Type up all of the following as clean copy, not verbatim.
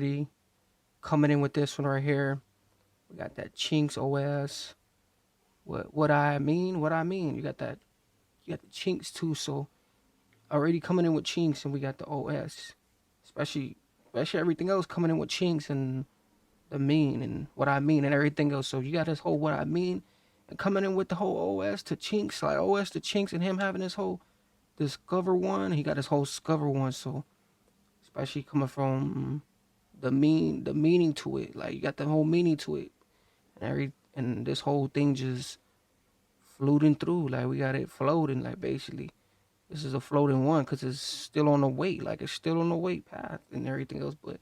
already coming in with this one right here. We got that Chinx OS. What I mean? What I mean? You got that. You got the Chinx too. So already coming in with Chinx, and we got the OS. Especially everything else coming in with Chinx and the mean and what I mean and everything else. So you got this whole what I mean and coming in with the whole OS to Chinx, like OS to Chinx, and him having this whole Discover one. He got his whole Discover one. So especially coming from the meaning to it, like you got the whole meaning to it, and this whole thing just floating through, like we got it floating, like basically this is a floating one because it's still on the weight, like it's still on the weight path and everything else. But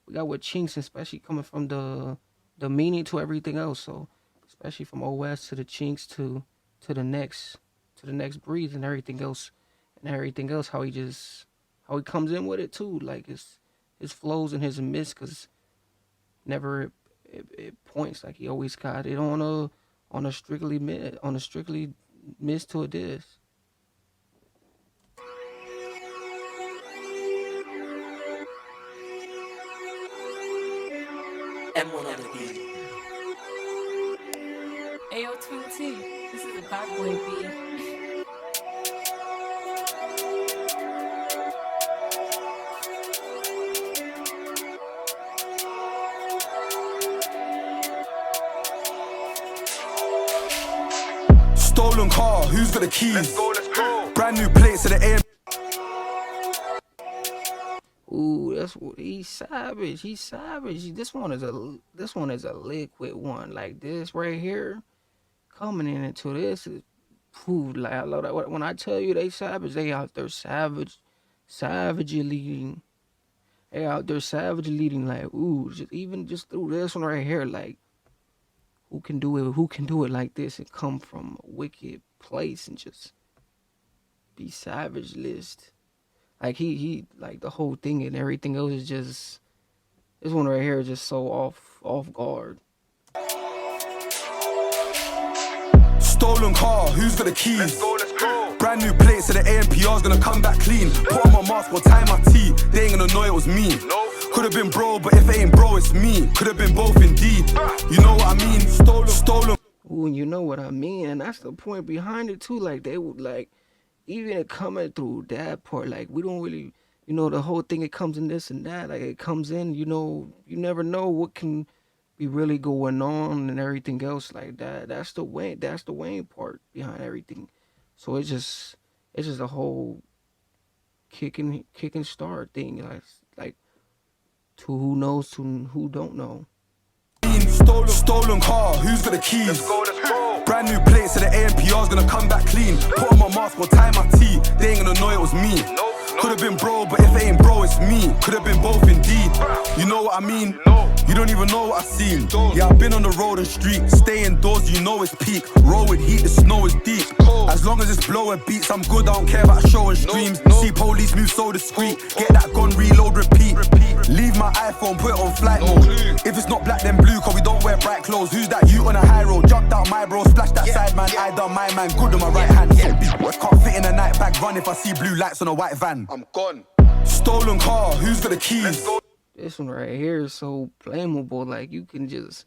we got with Chinks, especially coming from the meaning to everything else. So especially from OS to the Chinks to the next breeze and everything else, how he comes in with it too, like his flows and his miss, because never it points, like he always got it on a strictly miss to a diss. M1 on the beat. Ayo, Twin T, this is a bad boy beat. Stolen car, who's got the keys? Let's go. Brand new plates to the AM. Ooh, that's what he's savage. He's savage. This one is a liquid one. Like this right here, coming in into this is, ooh, like I love that. When I tell you they savage, they out there savagely leading. They out there savagely leading. Like ooh, just through this one right here, like who can do it? Who can do it like this and come from a wicked place and just be savage list? Like he like the whole thing and everything else is just, this one right here is just so off guard. Stolen car, who's got the keys? Let's go. Brand new plates to the AMPR's gonna come back clean. Put on my mask or tie my tee. They ain't gonna know it was me. No. Could've been bro, but if it ain't bro, it's me. Could've been both indeed. You know what I mean? Stolen. Ooh, and you know what I mean, and that's the point behind it too. Like they would like, even it coming through that part, like we don't really, the whole thing. It comes in this and that, like it comes in. You never know what can be really going on and everything else like that. That's the Wayne part behind everything. So it's just a whole kicking start thing, like to who knows to who don't know. Stolen car, who's got the keys? Let's go. Brand new plates to the AMPR's gonna come back clean. Put on my mask or tie my tee. They ain't gonna know it was me. No. Could've been bro, but if it ain't bro, it's me. Could've been both indeed. You know what I mean? No. You don't even know what I seen. Yeah, I've been on the road and street. Stay indoors, you know it's peak. Roll with heat, the snow is deep. As long as it's blowing beats, I'm good, I don't care about showing streams. No. See police move so discreet. Get that gun, reload, repeat. Leave my iPhone, put it on flight mode. If it's not black then blue, cause we don't wear bright clothes. Who's that you on a high road? Jumped out my bro, splash that side man. I done my man, good on my right hand. Can't fit in a night bag, run if I see blue lights on a white van. I'm gone. Stolen car, who's got the keys? Let's go. This one right here is so flammable. Like you can just,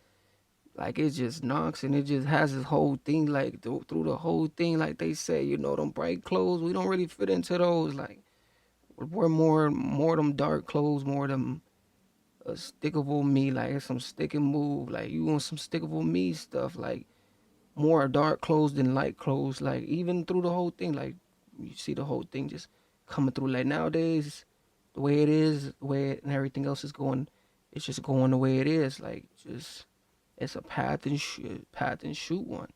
like it just knocks and it just has this whole thing. Like through the whole thing, like they say, them bright clothes, we don't really fit into those. Like we're more them dark clothes, more them stickable me. Like it's some stick and move. Like you want some stickable me stuff. Like more dark clothes than light clothes. Like even through the whole thing, like you see the whole thing just coming through. Like nowadays, the way it is, the way it, and everything else is going, it's just going the way it is. Like just, it's a path and shoot one.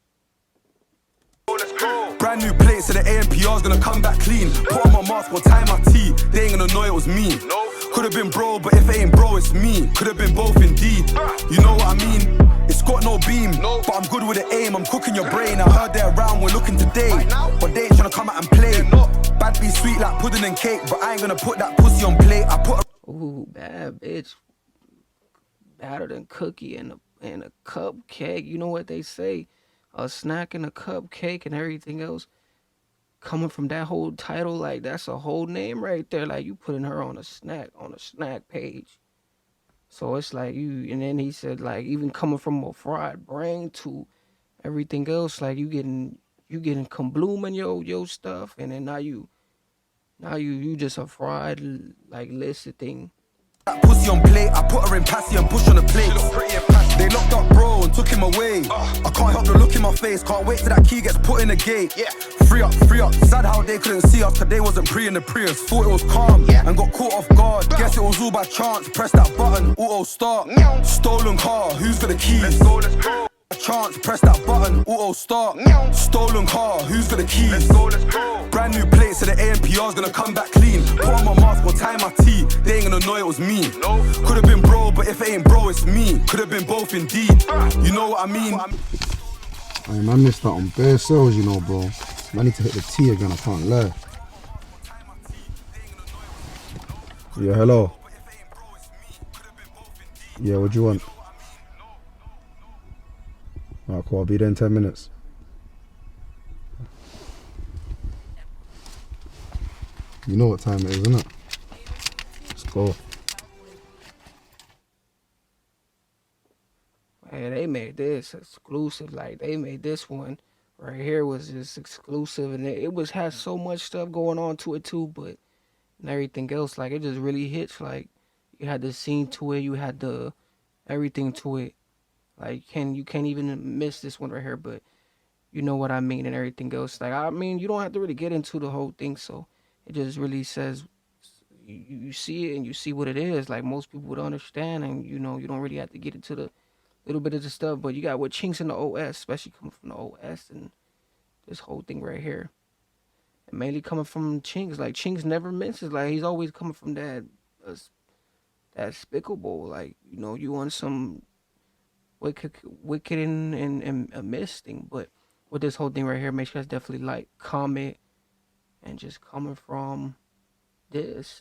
Let's go. Brand new plates to the AMPR's gonna come back clean. Put on my mask or tie my tee. They ain't gonna know it was me. No. Could've been bro, but if it ain't bro, it's me. Could've been both indeed. You know what I mean? It's got no beam, No. but I'm good with the aim. I'm cooking your brain. I heard they're around, we're looking today. Right now? But they ain't tryna come out and play. They're not. Bad be sweet like pudding and cake, but I ain't gonna put that pussy on plate. I put a Ooh, bad bitch, better than cookie and a cupcake. You know what they say, a snack and a cupcake and everything else. Coming from that whole title, like that's a whole name right there. Like you putting her on a snack page. So it's like and then he said like even coming from a fried brain to everything else, like you getting kabloom in your stuff, and then now you just a fried like listed thing. That pussy on plate, I put her in passy and push on the plate. They locked up bro and took him away. I can't help the look in my face, can't wait till that key gets put in the gate. Free up, sad how they couldn't see us, cause they wasn't pre in the Prius. Thought it was calm, and got caught off guard. Guess it was all by chance, press that button, auto start. Stolen car, who's got the keys? Let's go, let's go. Chance, press that button, auto start. Stolen car, who's got the keys? Let's go, let's go. Brand new plates, so the ANPR's gonna come back clean. Put on my mask, or tie my tea. They ain't gonna know it was me. No. Could've been bro, but if it ain't bro, it's me. Could've been both indeed. You know what I mean? Hey, man, missed that on bare sales, you know, bro. I need to hit the T again, I can't lie. Yeah, hello. Yeah, what do you want? Alright, cool, I'll be there in 10 minutes. You know what time it is, innit? Let's go. Man, they made this exclusive. Like they made this one right here was just exclusive, and it had so much stuff going on to it too, but and everything else, like it just really hits. Like you had the scene to it, you had the everything to it. Like you can't even miss this one right here, but you know what I mean and everything else. Like I mean, you don't have to really get into the whole thing, so it just really says you see it and you see what it is. Like most people would understand, and you don't really have to get into the little bit of the stuff, but you got what Chinx in the OS, especially coming from the OS and this whole thing right here. And mainly coming from Chinx. Like Chinx never misses. Like he's always coming from that despicable. Like, you want some wicked and a miss thing. But with this whole thing right here, make sure you guys definitely like, comment, and just coming from this.